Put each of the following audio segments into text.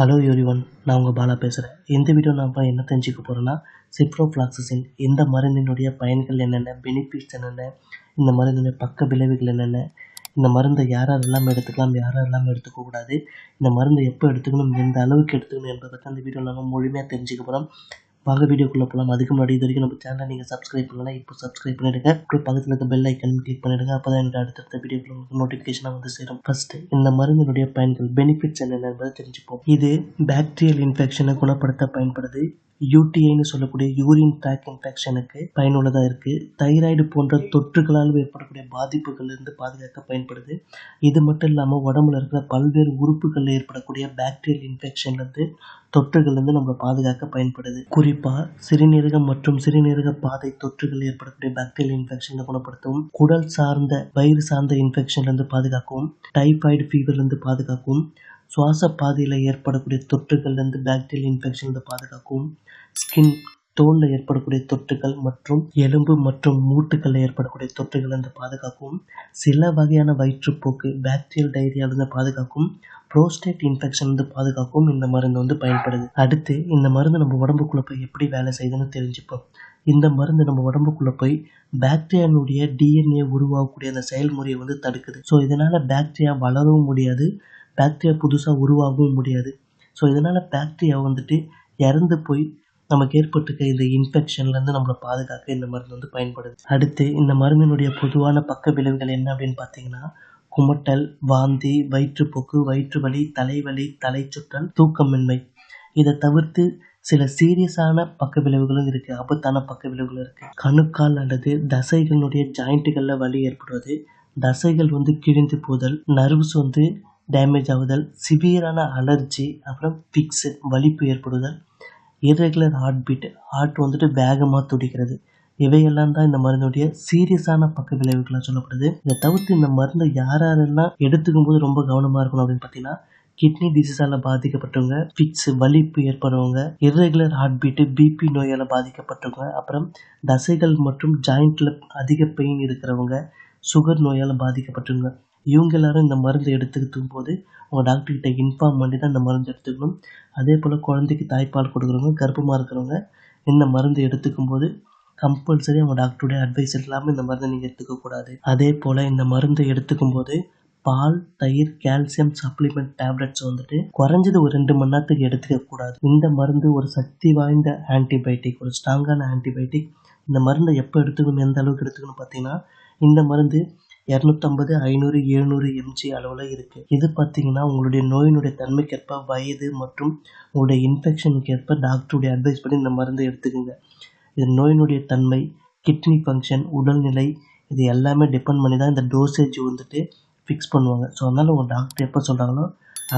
Hello everyone, நான் உங்கள் பாலா பேசுகிறேன். இந்த வீடியோ நம்ம என்ன தெரிஞ்சுக்க போகிறோன்னா, சிப்ரோஃப்ளாக்சசின் இந்த மருந்தினுடைய பயன்கள் என்னென்ன, பெனிஃபிட்ஸ் என்னென்ன, இந்த மருந்தினுடைய பக்க விளைவுகள் என்னென்ன, இந்த மருந்தை யாரெல்லாம் எடுத்துக்கலாம், யாரெல்லாம் எடுத்துக்கக்கூடாது, இந்த மருந்தை எப்போ எடுத்துக்கணும், எந்த அளவுக்கு எடுத்துக்கணும் என்பதை பற்றி அந்த வீடியோவில் நம்ம முழுமையாக தெரிஞ்சுக்க போகிறோம். வாங்க வீடியோக்குள்ளே போகலாம். அதுக்கு முன்னாடி இது வரைக்கும் நம்ம சேனலை நீங்கள் சப்ஸ்கிரைப் பண்ணலாம், இப்போ சப்ஸ்கிரைப் பண்ணிவிடுங்க. அப்படியே பக்கத்தில் இருக்க பெல் ஐக்கன் கிளிக் பண்ணிவிடுங்க. அப்போ தான் என்னோட அடுத்தடுத்த வீடியோக்குள்ள உங்களுக்கு நோட்டிஃபிகேஷனாக வந்து சேரும். ஃபஸ்ட்டு இந்த மருந்தினுடைய பயன்கள், பெனிஃபிட்ஸ் என்னென்ன என்பதை தெரிஞ்சுப்போம். இது பாக்டீரியல் இன்ஃபெக்ஷனை குணப்படுத்த பயன்படுது. யூடிஐன்னு சொல்லக்கூடிய யூரின் ட்ராக் இன்ஃபெக்ஷனுக்கு பயனுள்ளதாக இருக்குது. தைராய்டு போன்ற தொற்றுகளால் ஏற்படக்கூடிய பாதிப்புகளிலிருந்து பாதுகாக்க பயன்படுது. இது மட்டும் இல்லாமல் உடம்புல இருக்கிற பல்வேறு உறுப்புகளில் ஏற்படக்கூடிய பாக்டீரியல் இன்ஃபெக்ஷன்லேருந்து தொற்றுகள்லேருந்து நம்ம பாதுகாக்க பயன்படுது. குறிப்பாக சிறுநீரகம் மற்றும் சிறுநீரக பாதை தொற்றுகள் ஏற்படக்கூடிய பாக்டீரியல் இன்ஃபெக்ஷனை குணப்படுத்தவும், குடல் சார்ந்த வயிறு சார்ந்த இன்ஃபெக்ஷன்லேருந்து பாதுகாக்கவும், டைபாய்டு ஃபீவர்லேருந்து பாதுகாக்கவும், சுவாச பாதையில் ஏற்படக்கூடிய தொற்றுகள்லேருந்து பாக்டீரியல் இன்ஃபெக்ஷன்லேருந்து பாதுகாக்கவும், ஸ்கின் தோலில் ஏற்படக்கூடிய தொற்றுகள் மற்றும் எலும்பு மற்றும் மூட்டுகளில் ஏற்படக்கூடிய தொற்றுகளிலிருந்து பாதுகாக்கவும், சில வகையான வயிற்றுப்போக்கு பாக்டீரியல் டைரியாவிலிருந்து பாதுகாக்கும், புரோஸ்டேட் இன்ஃபெக்ஷன்லேருந்து பாதுகாக்கவும் இந்த மருந்து பயன்படுது. அடுத்து இந்த மருந்து நம்ம உடம்புக்குள்ளே போய் எப்படி வேலை செய்யுதுன்னு தெரிஞ்சுப்போம். இந்த மருந்து நம்ம உடம்புக்குள்ளே போய் பாக்டீரியானுடைய டிஎன்ஏ உருவாகக்கூடிய அந்த செயல்முறையை தடுக்குது. ஸோ இதனால் பாக்டீரியா வளரவும் முடியாது, பாக்டீரியா புதுசாக உருவாகவும் முடியாது. ஸோ இதனால் பாக்டீரியா இறந்து போய் நமக்கு ஏற்பட்டிருக்க இந்த இன்ஃபெக்ஷன்லேருந்து நம்மளை பாதுகாக்க இந்த மருந்து பயன்படுது. அடுத்து இந்த மருந்தினுடைய பொதுவான பக்க விளைவுகள் என்ன அப்படின்னு பார்த்தீங்கன்னா, குமட்டல், வாந்தி, வயிற்றுப்போக்கு, வயிற்று வலி, தலைவலி, தலைச்சுற்றல், தூக்கமின்மை. இதை தவிர்த்து சில சீரியஸான பக்க விளைவுகளும் இருக்குது, ஆபத்தான பக்க விளைவுகளும் இருக்குது. கணுக்கால் அல்லது தசைகளுடைய ஜாயிண்ட்டுகளில் வலி ஏற்படுவது, தசைகள் கிழிந்து போதல், நர்வ்ஸ் டேமேஜ் ஆகுதல், சிவியரான அலர்ஜி, அப்புறம் பிக்ஸு வலிப்பு ஏற்படுதல், இர்ரெகுலர் ஹார்ட் பீட், ஹார்ட் வேகமாக துடிக்கிறது. இவையெல்லாம் தான் இந்த மருந்துடைய சீரியஸான பக்க விளைவுகளாக சொல்லப்படுது. இதை தவிர்த்து இந்த மருந்தை யாரெல்லாம் எடுத்துக்கும் போது ரொம்ப கவனமாக இருக்கணும் அப்படின்னு பார்த்தீங்கன்னா, கிட்னி டிசீஸால் பாதிக்கப்பட்டவங்க, ஃபிக்ஸ் வலிப்பு ஏற்படுறவங்க, இர்ரெகுலர் ஹார்ட் பீட்டு, பிபி நோயால் பாதிக்கப்பட்டவங்க, அப்புறம் தசைகள் மற்றும் ஜாயிண்டில் அதிக பெயின் இருக்கிறவங்க, சுகர் நோயால் பாதிக்கப்பட்டவங்க, இவங்க எல்லாரும் இந்த மருந்து எடுத்துக்கும் போது உங்கள் டாக்டர்கிட்ட இன்ஃபார்ம் பண்ணி தான் இந்த மருந்து எடுத்துக்கணும். அதே போல் குழந்தைக்கு தாய்ப்பால் கொடுக்குறவங்க, கர்ப்பமாக இருக்கிறவங்க இந்த மருந்து எடுத்துக்கும் போது கம்பல்சரி அவங்க டாக்டருடைய அட்வைஸ் இல்லாமல் இந்த மருந்தை நீங்கள் எடுத்துக்கக்கூடாது. அதே போல் இந்த மருந்தை எடுத்துக்கும் போது பால், தயிர், கால்சியம் சப்ளிமெண்ட் டேப்லெட்ஸ் குறைஞ்சது ஒரு 2 மணி நேரத்துக்கு எடுத்துக்கக்கூடாது. இந்த மருந்து ஒரு சக்தி வாய்ந்த ஆன்டிபயோட்டிக், ஒரு ஸ்ட்ராங்கான ஆன்டிபயோட்டிக். இந்த மருந்தை எப்போ எடுத்துக்கணும், எந்த அளவுக்கு எடுத்துக்கணும் பார்த்தீங்கன்னா, இந்த மருந்து 250, 500, 700 mg அளவில் இருக்குது. இது பார்த்தீங்கன்னா உங்களுடைய நோயினுடைய தன்மைக்கேற்ப, வயது மற்றும் உங்களுடைய இன்ஃபெக்ஷனுக்கு ஏற்ப டாக்டருடைய அட்வைஸ் பண்ணி இந்த மருந்தை எடுத்துக்கோங்க. இது நோயினுடைய தன்மை, கிட்னி ஃபங்க்ஷன், உடல்நிலை, இது எல்லாமே டிபெண்ட் பண்ணி தான் இந்த டோசேஜ் ஃபிக்ஸ் பண்ணுவாங்க. ஸோ அதனால் உங்கள் டாக்டர் எப்போ சொல்கிறாங்களோ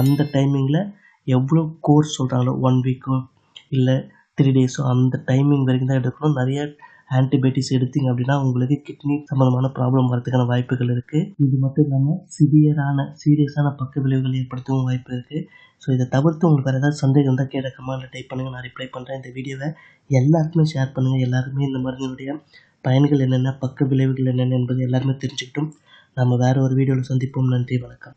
அந்த டைமிங்கில் எவ்வளோ கோர்ஸ் சொல்கிறாங்களோ 1 வீக்கோ இல்லை 3 டேஸோ அந்த டைமிங் வரைக்கும் தான் எடுக்கணும். நிறைய ஆன்டிபயோட்டிக்ஸ் எடுத்தீங்க அப்படின்னா உங்களுக்கு கிட்னி சம்மந்தமான ப்ராப்ளம் வரதுக்கான வாய்ப்புகள் இருக்குது. இது மட்டும் இல்லாமல் சீரியஸான பக்க விளைவுகள் ஏற்படுத்தவும் வாய்ப்பு இருக்குது. ஸோ இதை தவிர்த்து உங்களுக்கு வேறு ஏதாவது சந்தேகம் இருந்தால் கேட்ட கமெண்ட்டில் டைப் பண்ணுங்கள், நான் ரிப்ளை பண்ணுறேன். இந்த வீடியோவை எல்லாருக்குமே ஷேர் பண்ணுங்கள். எல்லாருமே இந்த மருந்தினுடைய பயன்கள் என்னென்ன, பக்க விளைவுகள் என்னென்ன என்பது எல்லாருமே தெரிஞ்சுக்கிட்டும். நம்ம வேறு ஒரு வீடியோவில் சந்திப்போம். நன்றி, வணக்கம்.